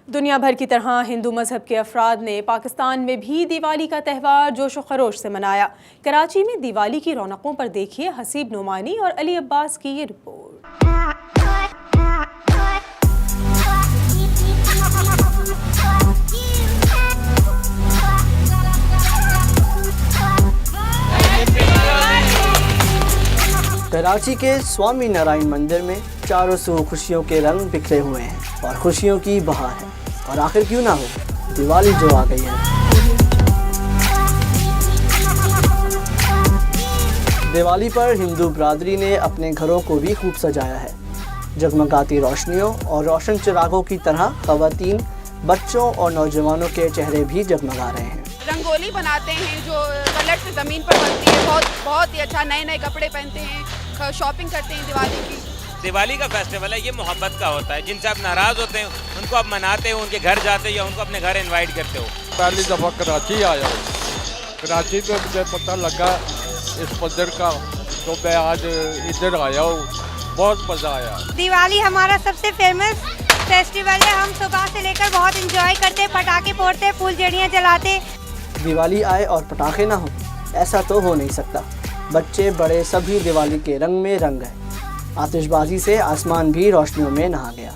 दुनिया भर की तरह हिंदू मजहब के अफराद ने पाकिस्तान में भी दिवाली का त्यौहार जोश व खरोश से मनाया। कराची में दिवाली की रौनकों पर देखिए हसीब नोमानी और अली अब्बास की ये रिपोर्ट। कराची के स्वामी नारायण मंदिर में चारों सौ खुशियों के रंग बिखरे हुए हैं और खुशियों की बहार है। और आखिर क्यों ना हो, दिवाली जो आ गई है। दिवाली पर हिंदू बरादरी ने अपने घरों को भी खूब सजाया है। जगमगाती रोशनियों और रोशन चिरागों की तरह खवातीन, बच्चों और नौजवानों के चेहरे भी जगमगा रहे हैं। रंगोली बनाते हैं जो कलर से ज़मीन पर बनती है, बहुत ही अच्छा। नए नए कपड़े पहनते हैं, शॉपिंग करते हैं दिवाली की। दिवाली का फेस्टिवल है, ये मोहब्बत का होता है। जिनसे आप नाराज़ होते हैं उनको आप मनाते हो, उनके घर जाते हो या उनको अपने घर इनवाइट करते हो। पहली दफ़ा कराची आया हूँ। कराची में मुझे पता लगा इस मंदिर का, तो मैं आज इधर आया हूँ। बहुत मज़ा आया। दिवाली हमारा सबसे फेमस फेस्टिवल है। हम सुबह से लेकर बहुत इंजॉय करते हैं, पटाखे फोड़ते, फुलझड़ियाँ जलाते। दिवाली आए और पटाखे ना हो, ऐसा तो हो नहीं सकता। बच्चे बड़े सभी दिवाली के रंग में रंग गए। आतिशबाजी से आसमान भी रोशनियों में नहा गया।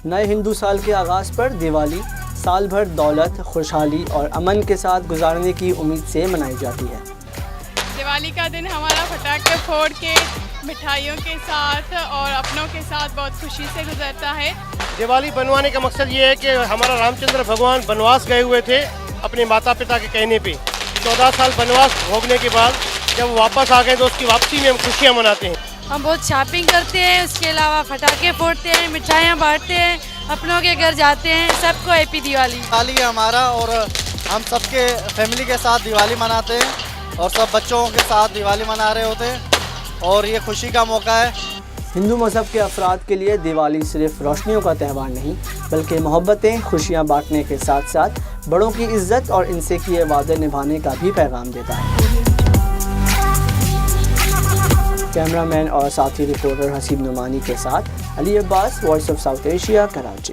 नए हिंदू साल के आगाज़ पर दिवाली साल भर दौलत, खुशहाली और अमन के साथ गुजारने की उम्मीद से मनाई जाती है। दिवाली का दिन हमारा पटाखे फोड़ के, मिठाइयों के साथ और अपनों के साथ बहुत खुशी से गुजरता है। दिवाली बनवाने का मकसद ये है कि हमारा रामचंद्र भगवान वनवास गए हुए थे अपने माता पिता के कहने पे। 14 साल वनवास भोगने के बाद जब वो वापस आ गए तो उसकी वापसी में हम खुशियाँ मनाते हैं। हम बहुत शॉपिंग करते हैं, उसके अलावा पटाखे फोड़ते हैं, मिठाइयाँ बांटते हैं, अपनों के घर जाते हैं। सबको हैप्पी दिवाली। दिवाली है हमारा और हम सबके फैमिली के साथ दिवाली मनाते हैं और सब बच्चों के साथ दिवाली मना रहे होते हैं और ये खुशी का मौका है। हिंदू मज़हब के अफराद के लिए दिवाली सिर्फ रोशनियों का त्यौहार नहीं, बल्कि मोहब्बतें, खुशियाँ बांटने के साथ साथ बड़ों की इज्जत और इनसे किए वादे निभाने का भी पैगाम देता है। कैमरामैन और साथी रिपोर्टर हसीब नोमानी के साथ Ali Abbas, voice of south Asia, Karachi.